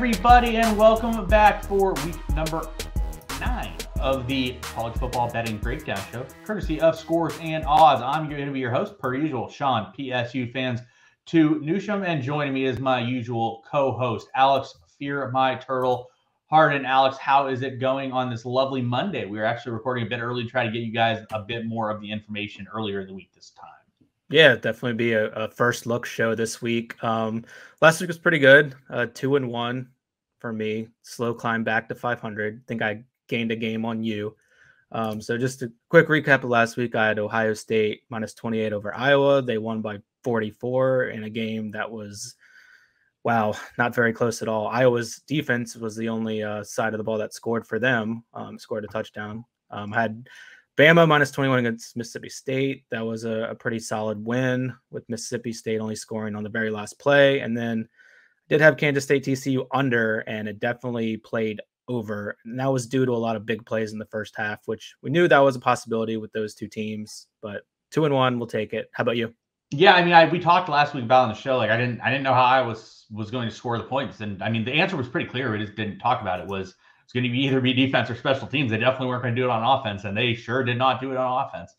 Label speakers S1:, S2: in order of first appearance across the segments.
S1: everybody, and welcome back for week number 9 of the College Football Betting Breakdown Show, courtesy of Scores and Odds. I'm going to be your host, per usual, Sean, PSU fans to Newsham, and joining me is my usual co-host, Alex Fearmyturtle Hardin. Alex, how is it going on this lovely Monday? We are actually recording a bit early to try to get you guys a bit more of the information earlier in the week this time.
S2: Yeah, definitely be a first look show this week. Last week was pretty good. 2-1 for me. Slow climb back to 500. I think I gained a game on you. So just a quick recap of last week. I had Ohio State minus 28 over Iowa. They won by 44 in a game that was, wow, not very close at all. Iowa's defense was the only side of the ball that scored for them, scored a touchdown. I had Bama minus 21 against Mississippi State. That was a pretty solid win, with Mississippi State only scoring on the very last play. And then did have Kansas State TCU under, and it definitely played over. And that was due to a lot of big plays in the first half, which we knew that was a possibility with those two teams. But 2-1, we'll take it. How about you?
S1: Yeah, I mean, we talked last week about on the show. Like, I didn't know how I was going to score the points, and I mean, the answer was pretty clear. We just didn't talk about it. It's going to either be defense or special teams. They definitely weren't going to do it on offense, and they sure did not do it on offense.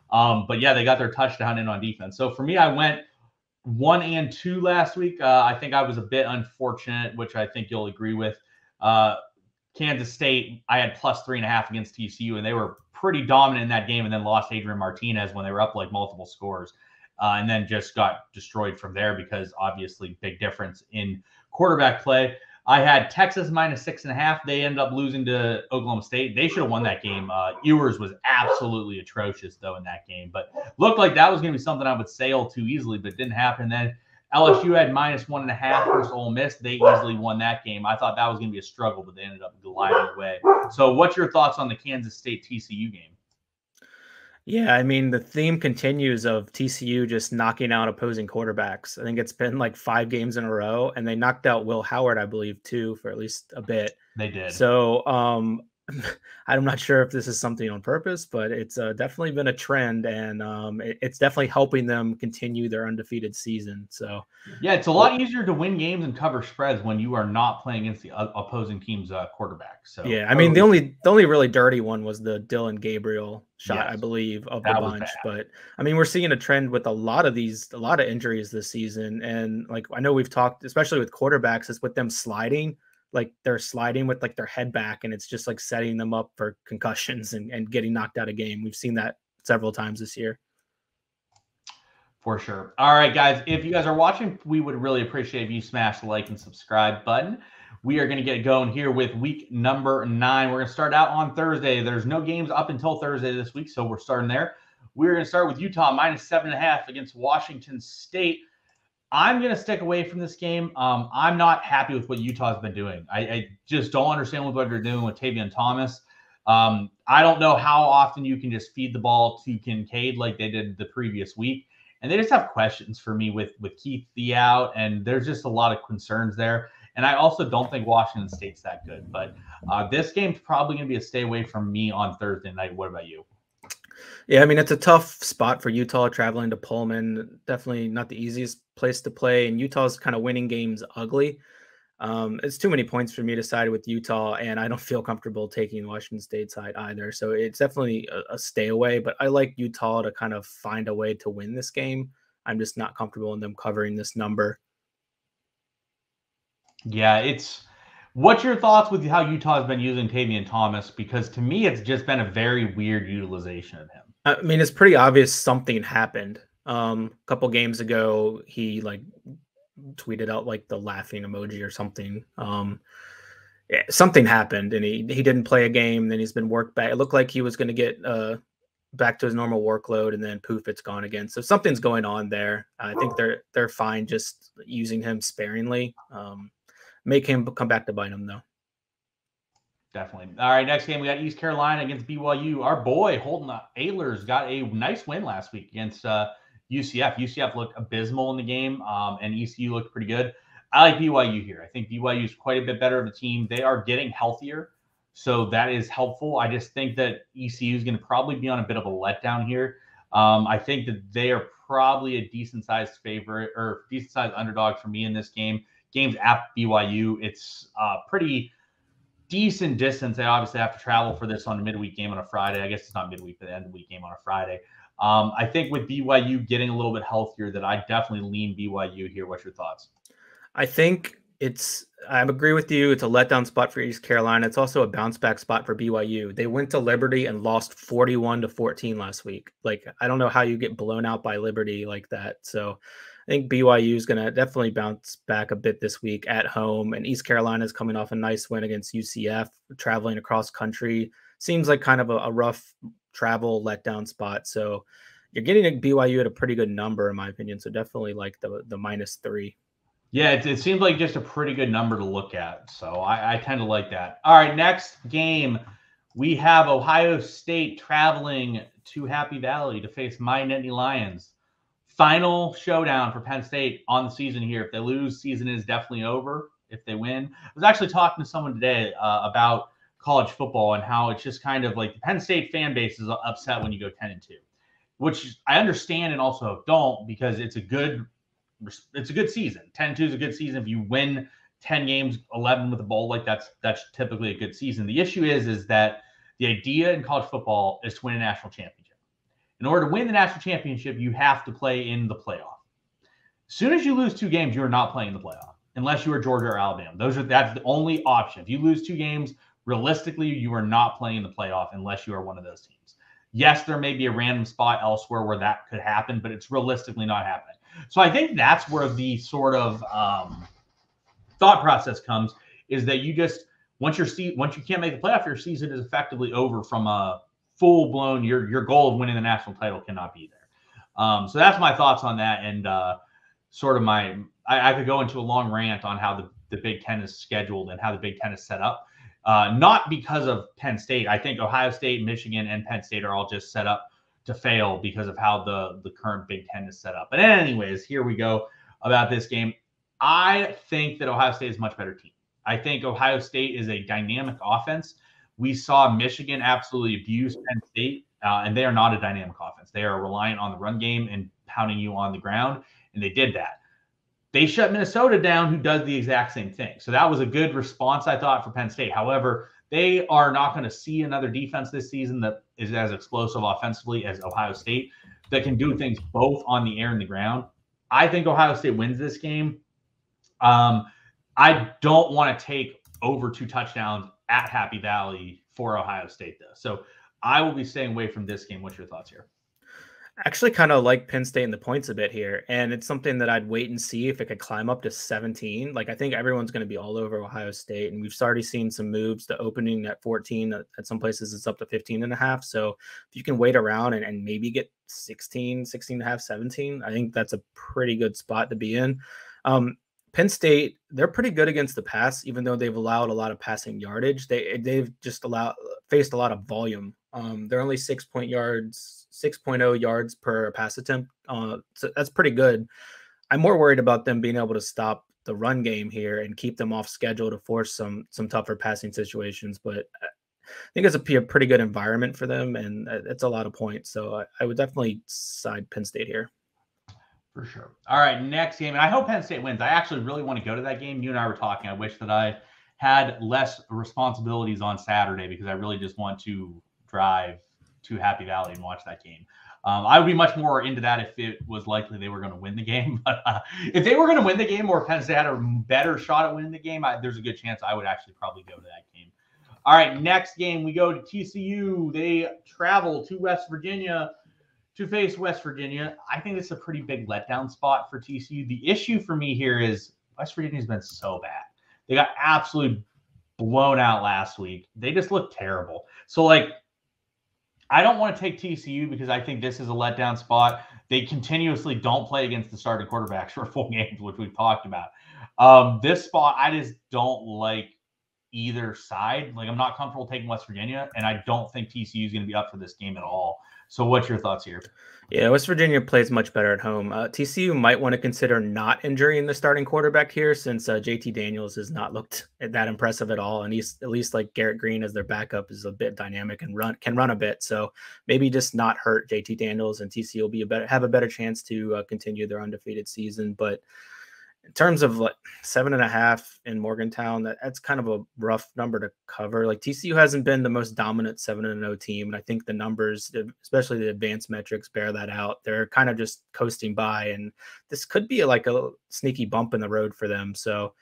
S1: But yeah, they got their touchdown in on defense. So for me, I went 1-2 last week. I think I was a bit unfortunate, which I think you'll agree with. Kansas State, I had plus 3.5 against TCU, and they were pretty dominant in that game, and then lost Adrian Martinez when they were up like multiple scores, and then just got destroyed from there because obviously big difference in quarterback play. I had Texas minus 6.5. They ended up losing to Oklahoma State. They should have won that game. Ewers was absolutely atrocious, though, in that game. But looked like that was going to be something I would sail too easily, but didn't happen. Then LSU had minus 1.5 versus Ole Miss. They easily won that game. I thought that was going to be a struggle, but they ended up gliding away. So what's your thoughts on the Kansas State TCU game?
S2: Yeah, I mean, the theme continues of TCU just knocking out opposing quarterbacks. I think it's been like 5 games in a row, and they knocked out Will Howard, I believe, too, for at least a bit.
S1: They did.
S2: So I'm not sure if this is something on purpose, but it's definitely been a trend, and it's definitely helping them continue their undefeated season. So
S1: yeah, it's a lot easier to win games and cover spreads when you are not playing against the opposing team's quarterback. So
S2: yeah, I mean, the only really dirty one was the Dylan Gabriel shot,
S1: yes,
S2: I believe, of the bunch. But I mean, we're seeing a trend with a lot of injuries this season, and like I know we've talked, especially with quarterbacks, is with them sliding. Like they're sliding with like their head back, and it's just like setting them up for concussions and getting knocked out of game. We've seen that several times this year.
S1: For sure. All right, guys, if you guys are watching, we would really appreciate if you smash the like and subscribe button. We are going to get going here with week number 9. We're going to start out on Thursday. There's no games up until Thursday this week, so we're starting there. We're going to start with Utah minus 7.5 against Washington State. I'm going to stick away from this game. I'm not happy with what Utah's been doing. I just don't understand what they're doing with Tavion Thomas. I don't know how often you can just feed the ball to Kincaid like they did the previous week. And they just have questions for me with Keith Thee out, and there's just a lot of concerns there. And I also don't think Washington State's that good. But this game's probably going to be a stay away from me on Thursday night. What about you?
S2: Yeah, I mean, it's a tough spot for Utah traveling to Pullman. Definitely not the easiest place to play. And Utah's kind of winning games ugly. It's too many points for me to side with Utah, and I don't feel comfortable taking Washington State side either. So it's definitely a stay away, but I like Utah to kind of find a way to win this game. I'm just not comfortable in them covering this number.
S1: Yeah, what's your thoughts with how Utah has been using Tavion Thomas? Because to me, it's just been a very weird utilization of him.
S2: I mean, it's pretty obvious something happened. A couple games ago, he like tweeted out like the laughing emoji or something. Yeah, something happened, and he didn't play a game. Then he's been worked back. It looked like he was going to get back to his normal workload, and then poof, it's gone again. So something's going on there. I think they're fine just using him sparingly. Make him come back to bite him though.
S1: Definitely. All right, next game we got East Carolina against BYU. Our boy Holden Ahlers got a nice win last week against UCF. UCF looked abysmal in the game, and ECU looked pretty good. I like BYU here. I think BYU is quite a bit better of a team. They are getting healthier, so that is helpful. I just think that ECU is going to probably be on a bit of a letdown here. I think that they are probably a decent-sized favorite or decent-sized underdog for me in this game. game's at BYU. It's pretty decent distance. They obviously have to travel for this on a midweek game on a Friday. I guess it's not midweek, but the end of the week game on a Friday. I think with BYU getting a little bit healthier, that I definitely lean BYU here. What's your thoughts?
S2: I think I agree with you. It's a letdown spot for East Carolina. It's also a bounce back spot for BYU. They went to Liberty and lost 41-14 last week. Like, I don't know how you get blown out by Liberty like that. So I think BYU is going to definitely bounce back a bit this week at home. And East Carolina is coming off a nice win against UCF, traveling across country. Seems like kind of a rough travel letdown spot. So you're getting a BYU at a pretty good number, in my opinion. So definitely like the -3.
S1: Yeah, it seems like just a pretty good number to look at. So I tend to like that. All right, next game, we have Ohio State traveling to Happy Valley to face my Nittany Lions. Final showdown for Penn State on the season here. If they lose, season is definitely over. If they win, I was actually talking to someone today about college football and how it's just kind of like the Penn State fan base is upset when you go 10-2, which I understand and also don't, because it's a good season. 10-2 is a good season. If you win 10 games, 11 with a bowl, like that's typically a good season. The issue is that the idea in college football is to win a national championship. In order to win the national championship, you have to play in the playoff. As soon as you lose 2 games, you are not playing the playoff, unless you are Georgia or Alabama. That's the only option. If you lose 2 games, realistically, you are not playing the playoff unless you are one of those teams. Yes, there may be a random spot elsewhere where that could happen, but it's realistically not happening. So I think that's where the sort of thought process comes, is that you just once you can't make the playoff, your season is effectively over from a full blown. Your goal of winning the national title cannot be there. So that's my thoughts on that, and sort of I could go into a long rant on how the Big Ten is scheduled and how the Big Ten is set up. Not because of Penn State. I think Ohio State, Michigan, and Penn State are all just set up to fail because of how the current Big Ten is set up. But anyways, here we go about this game. I think that Ohio State is a much better team. I think Ohio State is a dynamic offense. We saw Michigan absolutely abuse Penn State, and they are not a dynamic offense. They are reliant on the run game and pounding you on the ground, and they did that. They shut Minnesota down, who does the exact same thing. So that was a good response, I thought, for Penn State. However, they are not going to see another defense this season that is as explosive offensively as Ohio State, that can do things both on the air and the ground. I think Ohio State wins this game. I don't want to take over 2 touchdowns at Happy Valley for Ohio State, though. So I will be staying away from this game. What's your thoughts here?
S2: Actually kind of like Penn State in the points a bit here, and it's something that I'd wait and see if it could climb up to 17. Like, I think everyone's going to be all over Ohio State, and we've already seen some moves. The opening at 14, at some places it's up to 15.5. So if you can wait around and maybe get 16.5, 17, I think that's a pretty good spot to be in. Penn State, they're pretty good against the pass, even though they've allowed a lot of passing yardage. They've just faced a lot of volume. They're only 6.0 yards per pass attempt. So that's pretty good. I'm more worried about them being able to stop the run game here and keep them off schedule to force some tougher passing situations. But I think it's a pretty good environment for them, and it's a lot of points. So I would definitely side Penn State here.
S1: For sure. All right, next game. And I hope Penn State wins. I actually really want to go to that game. You and I were talking. I wish that I had less responsibilities on Saturday, because I really just want to drive to Happy Valley and watch that game. I would be much more into that if it was likely they were going to win the game. But if they were going to win the game, or Penn State had a better shot at winning the game, there's a good chance I would actually probably go to that game. All right, next game, we go to TCU. They travel to West Virginia to face West Virginia. I think it's a pretty big letdown spot for TCU. The issue for me here is West Virginia's been so bad. They got absolutely blown out last week. They just look terrible. So, I don't want to take TCU because I think this is a letdown spot. They continuously don't play against the starting quarterbacks for full games, which we've talked about. This spot, I just don't like either side. I'm not comfortable taking West Virginia, and I don't think TCU is going to be up for this game at all. So what's your thoughts here?
S2: Yeah, West Virginia plays much better at home. TCU might want to consider not injuring the starting quarterback here, since JT Daniels has not looked that impressive at all. And he's at least Garrett Green as their backup is a bit dynamic and can run a bit. So maybe just not hurt JT Daniels, and TCU will have a better chance to continue their undefeated season. But In terms of like 7.5 in Morgantown, that's kind of a rough number to cover. Like TCU hasn't been the most dominant 7-0 team, and I think the numbers, especially the advanced metrics, bear that out. They're kind of just coasting by, and this could be like a sneaky bump in the road for them. So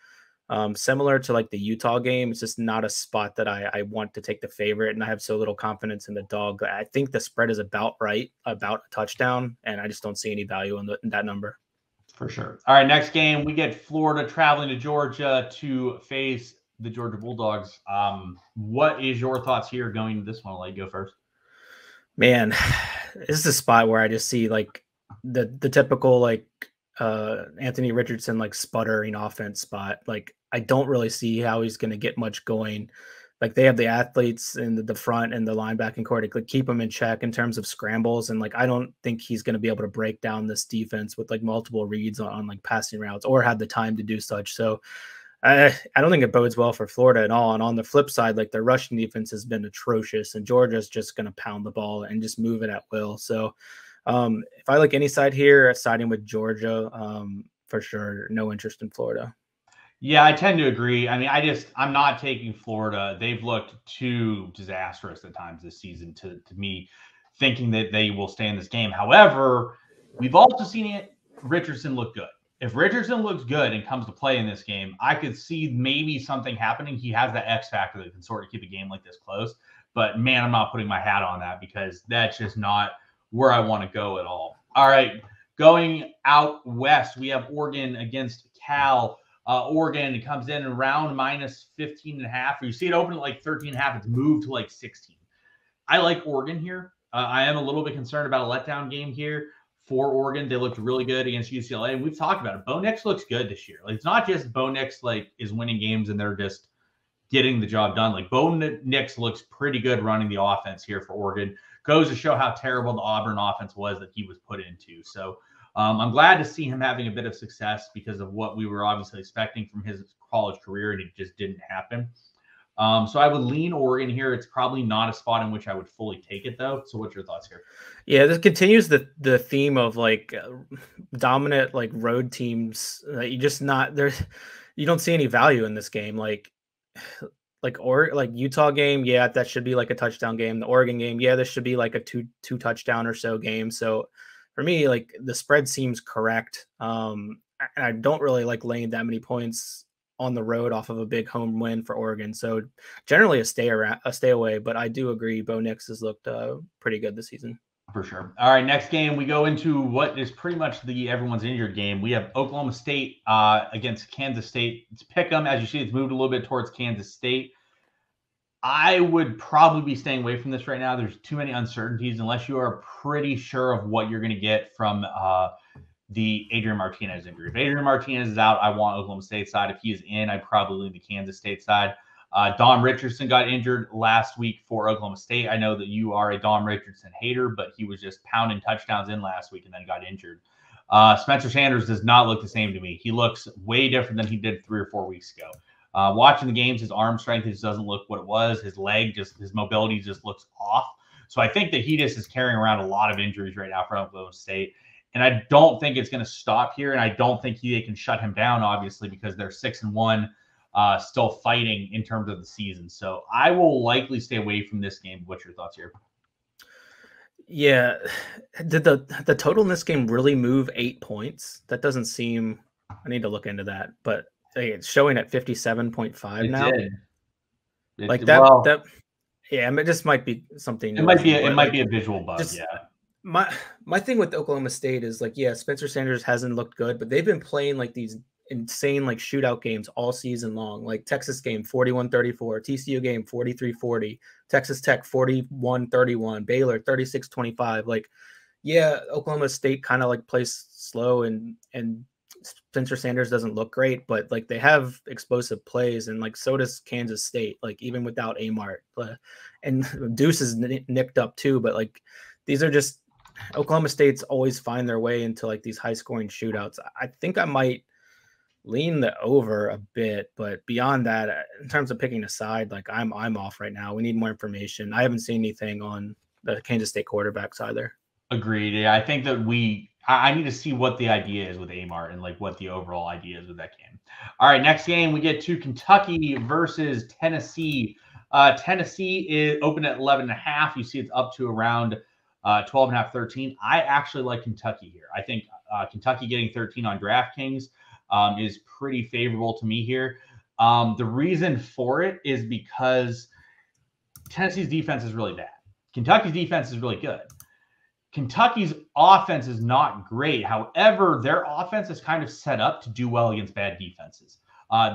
S2: similar to like the Utah game, it's just not a spot that I want to take the favorite, and I have so little confidence in the dog. I think the spread is about right, about a touchdown, and I just don't see any value in that number.
S1: For sure. All right, next game, we get Florida traveling to Georgia to face the Georgia Bulldogs. What is your thoughts here going to this one? I'll let you go first.
S2: Man, this is a spot where I just see like the typical like Anthony Richardson like sputtering offense spot. Like I don't really see how he's going to get much going. Like they have the athletes in the front and the linebacking core to keep him in check in terms of scrambles. And like, I don't think he's going to be able to break down this defense with like multiple reads on like passing routes or have the time to do such. So I don't think it bodes well for Florida at all. And on the flip side, like their rushing defense has been atrocious, and Georgia's just going to pound the ball and just move it at will. So if I like any side here, siding with Georgia, for sure. No interest in Florida.
S1: Yeah, I tend to agree. I mean, I'm not taking Florida. They've looked too disastrous at times this season to me, thinking that they will stay in this game. However, we've also seen Richardson look good. If Richardson looks good and comes to play in this game, I could see maybe something happening. He has that X factor that can sort of keep a game like this close. But man, I'm not putting my hat on that because that's just not where I want to go at all. All right, going out west, we have Oregon against Cal. Oregon comes in around minus 15.5. You see it open at like 13.5. It's moved to like 16. I like Oregon here. I am a little bit concerned about a letdown game here for Oregon. They looked really good against UCLA. And we've talked about it. Bo Nix looks good this year. Like, it's not just Bo Nix like is winning games and they're just getting the job done. Like Bo Nix looks pretty good running the offense here for Oregon. Goes to show how terrible the Auburn offense was that he was put into. So I'm glad to see him having a bit of success because of what we were obviously expecting from his college career, and it just didn't happen. So I would lean Oregon here. It's probably not a spot in which I would fully take it, though. So what's your thoughts here?
S2: Yeah, this continues the theme of like dominant like road teams that you just not there. You don't see any value in this game. Like Utah game, yeah, that should be like a touchdown game. The Oregon game, yeah, this should be like a two touchdown or so game. So for me, like the spread seems correct. And I don't really like laying that many points on the road off of a big home win for Oregon. So generally a stay away, but I do agree Bo Nix has looked pretty good this season.
S1: For sure. All right, next game, we go into what is pretty much the everyone's injured game. We have Oklahoma State against Kansas State. It's pick 'em. As you see, it's moved a little bit towards Kansas State. I would probably be staying away from this right now. There's too many uncertainties unless you are pretty sure of what you're going to get from the Adrian Martinez injury. If Adrian Martinez is out, I want Oklahoma State side. If he is in, I'd probably lean the Kansas State side. Dom Richardson got injured last week for Oklahoma State. I know that you are a Dom Richardson hater, but he was just pounding touchdowns in last week and then got injured. Spencer Sanders does not look the same to me. He looks way different than he did 3 or 4 weeks ago. Watching the games, his arm strength just doesn't look what it was. His mobility just looks off. So I think that he just is carrying around a lot of injuries right now for Oklahoma State. And I don't think it's going to stop here. And I don't think they can shut him down, obviously, because they're 6-1, still fighting in terms of the season. So I will likely stay away from this game. What's your thoughts here?
S2: Yeah. Did the total in this game really move 8 points? That doesn't seem, I need to look into that, but it's showing at 57.5 now. Like that. Yeah, I mean, this might be something.
S1: It might be a visual bug. Yeah.
S2: My thing with Oklahoma State is like, yeah, Spencer Sanders hasn't looked good, but they've been playing like these insane like shootout games all season long. Like Texas game 41-34, TCU game 43-40, Texas Tech 41-31, Baylor 36-25. Like, yeah, Oklahoma State kind of like plays slow and Spencer Sanders doesn't look great, but like they have explosive plays, and like so does Kansas State, like even without Amart. And Deuce is nicked up too, but like these are just Oklahoma State's always find their way into like these high scoring shootouts. I think I might lean the over a bit, but beyond that, in terms of picking a side, like I'm off right now. We need more information. I haven't seen anything on the Kansas State quarterbacks either.
S1: Agreed. Yeah, I think that I need to see what the idea is with Amart and like what the overall idea is with that game. All right, next game we get to Kentucky versus Tennessee. Tennessee is open at 11.5. You see it's up to around 12.5, 13. I actually like Kentucky here. I think Kentucky getting 13 on DraftKings is pretty favorable to me here. The reason for it is because Tennessee's defense is really bad. Kentucky's defense is really good. Kentucky's offense is not great. However, their offense is kind of set up to do well against bad defenses.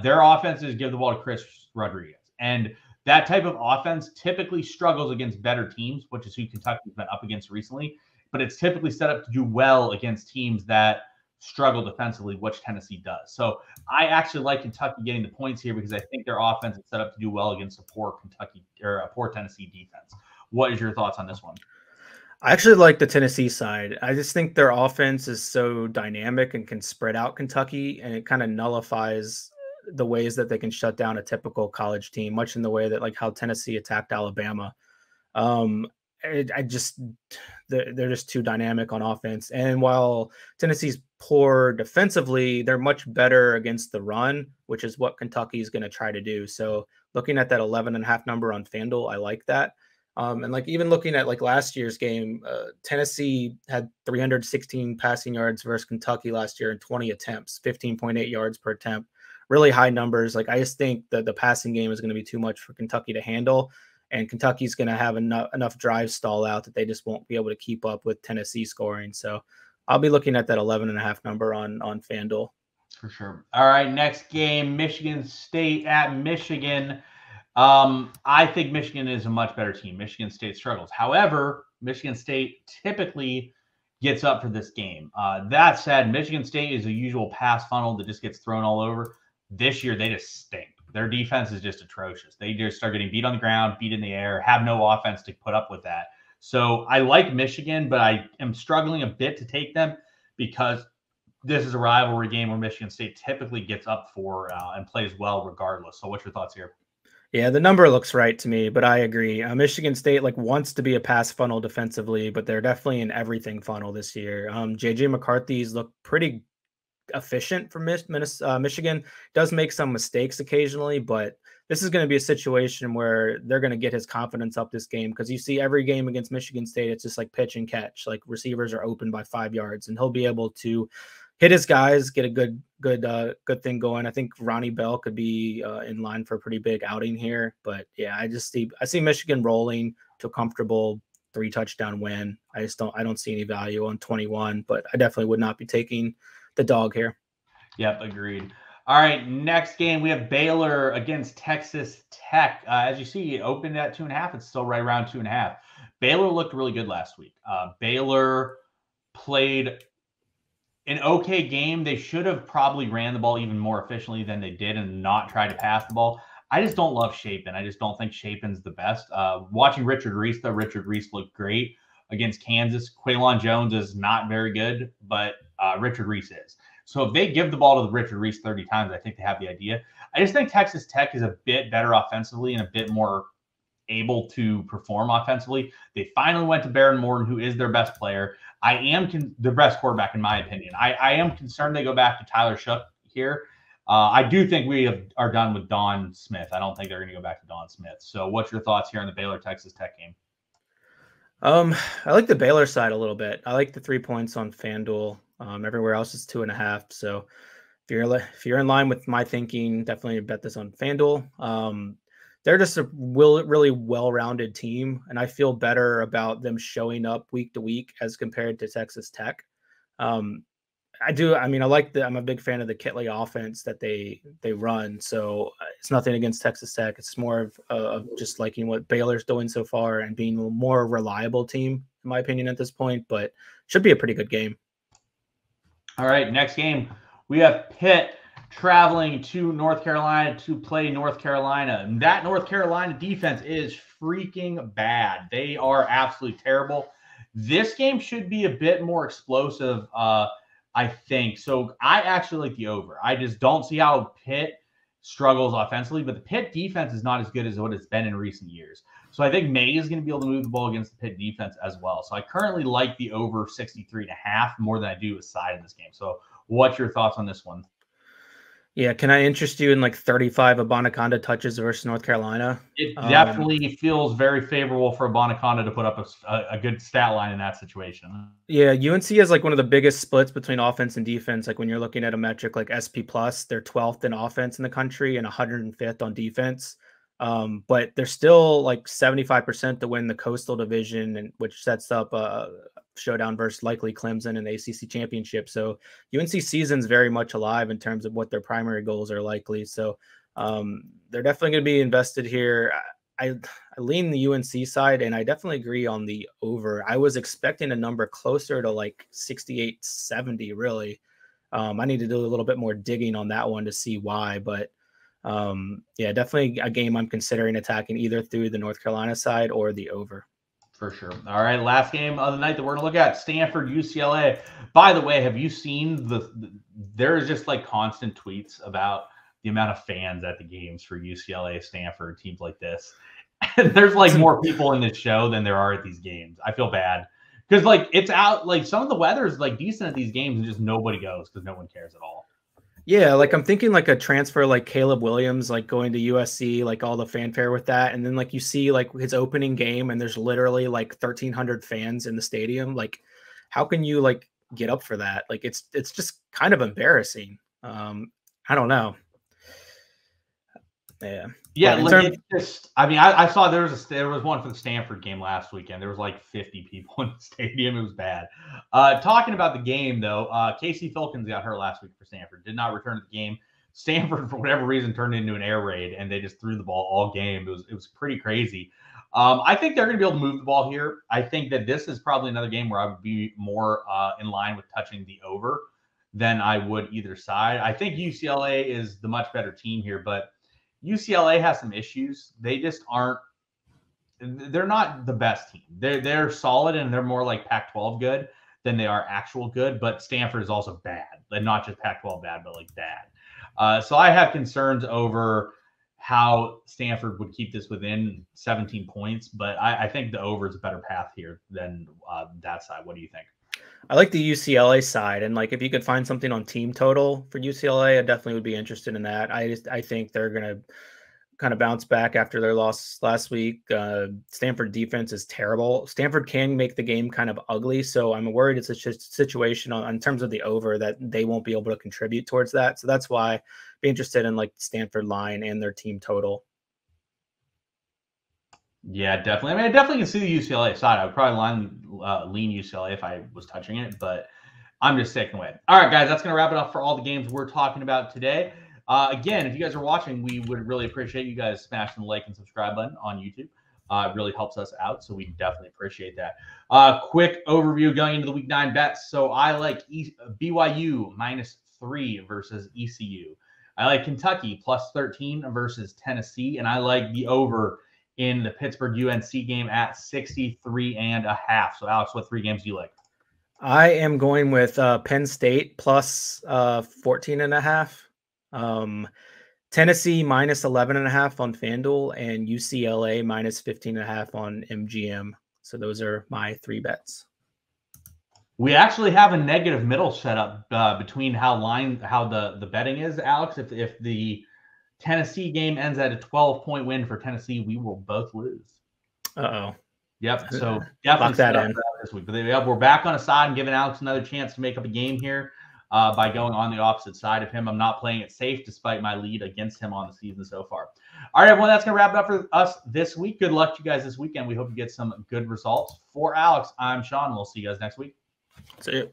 S1: Their offenses give the ball to Chris Rodriguez. And that type of offense typically struggles against better teams, which is who Kentucky's been up against recently. But it's typically set up to do well against teams that struggle defensively, which Tennessee does. So I actually like Kentucky getting the points here because I think their offense is set up to do well against a poor Kentucky or a poor Tennessee defense. What is your thoughts on this one?
S2: I actually like the Tennessee side. I just think their offense is so dynamic and can spread out Kentucky, and it kind of nullifies the ways that they can shut down a typical college team, much in the way that like how Tennessee attacked Alabama. They're just too dynamic on offense. And while Tennessee's poor defensively, they're much better against the run, which is what Kentucky is going to try to do. So looking at that 11.5 number on FanDuel, I like that. And like even looking at like last year's game, Tennessee had 316 passing yards versus Kentucky last year in 20 attempts, 15.8 yards per attempt, really high numbers. Like I just think that the passing game is going to be too much for Kentucky to handle, and Kentucky's going to have enough drives stall out that they just won't be able to keep up with Tennessee scoring. So I'll be looking at that 11.5 number on FanDuel.
S1: For sure. All right, next game, Michigan State at Michigan. I think Michigan is a much better team. Michigan State struggles. However, Michigan State typically gets up for this game. That said, Michigan State is a usual pass funnel that just gets thrown all over. This year, they just stink. Their defense is just atrocious. They just start getting beat on the ground, beat in the air, have no offense to put up with that. So I like Michigan, but I am struggling a bit to take them because this is a rivalry game where Michigan State typically gets up for and plays well regardless. So what's your thoughts here?
S2: Yeah, the number looks right to me, but I agree. Michigan State like wants to be a pass funnel defensively, but they're definitely an everything funnel this year. JJ McCarthy's look pretty efficient for Michigan. Does make some mistakes occasionally, but this is going to be a situation where they're going to get his confidence up this game, because you see every game against Michigan State, it's just like pitch and catch. Like receivers are open by 5 yards, and he'll be able to hit his guys, get a good thing going. I think Ronnie Bell could be in line for a pretty big outing here. But yeah, I see Michigan rolling to a comfortable 3-touchdown win. I don't see any value on 21, but I definitely would not be taking the dog here.
S1: Yep, agreed. All right, next game we have Baylor against Texas Tech. As you see, it opened at 2.5. It's still right around 2.5. Baylor looked really good last week. Baylor played an okay game. They should have probably ran the ball even more efficiently than they did and not try to pass the ball. I just don't love Shapen. I just don't think Shapen's the best. Watching Richard Reese, though, Richard Reese looked great against Kansas. Quaylon Jones is not very good, but Richard Reese is. So if they give the ball to Richard Reese 30 times, I think they have the idea. I just think Texas Tech is a bit better offensively and a bit more able to perform offensively. They finally went to Baron Morton, who is their best player. I am the best quarterback, in my opinion. I am concerned they go back to Tyler Shough here. I do think we are done with Don Smith. I don't think they're going to go back to Don Smith. So what's your thoughts here on the Baylor-Texas Tech game?
S2: I like the Baylor side a little bit. I like the 3 points on FanDuel. Everywhere else is 2.5. So if you're in line with my thinking, definitely bet this on FanDuel. They're just a really well-rounded team, and I feel better about them showing up week to week as compared to Texas Tech. I'm a big fan of the Kitley offense that they run. So it's nothing against Texas Tech. It's more of just liking what Baylor's doing so far and being a more reliable team, in my opinion, at this point. But should be a pretty good game.
S1: All right, next game we have Pitt traveling to North Carolina to play North Carolina. And that North Carolina defense is freaking bad. They are absolutely terrible. This game should be a bit more explosive, I think. So I actually like the over. I just don't see how Pitt struggles offensively, but the Pitt defense is not as good as what it's been in recent years. So I think May is going to be able to move the ball against the Pitt defense as well. So I currently like the over 63.5 more than I do a side in this game. So what's your thoughts on this one?
S2: Yeah, can I interest you in like 35 Abanaconda touches versus North Carolina?
S1: It definitely feels very favorable for Abanaconda to put up a good stat line in that situation.
S2: Yeah, UNC has like one of the biggest splits between offense and defense. Like when you're looking at a metric like SP plus, they're 12th in offense in the country and 105th on defense. But they're still like 75% to win the Coastal Division, and which sets up a showdown versus likely Clemson in the ACC championship. So UNC season's very much alive in terms of what their primary goals are likely. So they're definitely going to be invested here. I lean the UNC side, and I definitely agree on the over. I was expecting a number closer to like 68, 70, really. I need to do a little bit more digging on that one to see why, but yeah, definitely a game I'm considering attacking either through the North Carolina side or the over.
S1: For sure. All right, last game of the night that we're going to look at, Stanford, UCLA. By the way, have you seen there's just like constant tweets about the amount of fans at the games for UCLA, Stanford, teams like this. And there's like more people in this show than there are at these games. I feel bad because like it's out, like some of the weather is like decent at these games and just nobody goes because no one cares at all.
S2: Yeah, like I'm thinking like a transfer like Caleb Williams, like going to USC, like all the fanfare with that. And then like you see like his opening game and there's literally like 1,300 fans in the stadium. Like how can you like get up for that? Like it's just kind of embarrassing. I don't know. Yeah.
S1: Yeah, like it's just, I mean, I saw there was one for the Stanford game last weekend. There was like 50 people in the stadium. It was bad. Talking about the game, though, Casey Filkins got hurt last week for Stanford. Did not return to the game. Stanford, for whatever reason, turned into an air raid, and they just threw the ball all game. It was pretty crazy. I think they're going to be able to move the ball here. I think that this is probably another game where I would be more in line with touching the over than I would either side. I think UCLA is the much better team here, but UCLA has some issues. They just aren't. They're not the best team. They're solid and they're more like Pac-12 good than they are actual good. But Stanford is also bad, and not just Pac-12 bad, but like bad. So I have concerns over how Stanford would keep this within 17 points. But I think the over is a better path here than that side. What do you think?
S2: I like the UCLA side, and like if you could find something on team total for UCLA, I definitely would be interested in that. I think they're gonna kind of bounce back after their loss last week. Stanford defense is terrible. Stanford can make the game kind of ugly, so I'm worried it's a situation in terms of the over that they won't be able to contribute towards that. So that's why I'd be interested in like Stanford line and their team total.
S1: Yeah, definitely. I mean, I definitely can see the UCLA side. I would probably lean UCLA if I was touching it, but I'm just sticking with it. All right, guys, that's going to wrap it up for all the games we're talking about today. Again, if you guys are watching, we would really appreciate you guys smashing the like and subscribe button on YouTube. It really helps us out, so we definitely appreciate that. Quick overview going into the Week 9 bets. So I like BYU -3 versus ECU. I like Kentucky +13 versus Tennessee, and I like the over in the Pittsburgh UNC game at 63.5. So Alex, what 3 games do you like?
S2: I am going with Penn State +14.5. Tennessee -11.5 on FanDuel, and UCLA -15.5 on MGM. So those are my 3 bets.
S1: We actually have a negative middle setup between how the betting is, Alex. If the Tennessee game ends at a 12-point win for Tennessee, we will both lose.
S2: Uh-oh.
S1: Yep. So definitely
S2: lock that in
S1: this week. But we're back on a side and giving Alex another chance to make up a game here by going on the opposite side of him. I'm not playing it safe despite my lead against him on the season so far. All right, everyone, that's going to wrap it up for us this week. Good luck to you guys this weekend. We hope you get some good results. For Alex, I'm Sean. We'll see you guys next week.
S2: See you.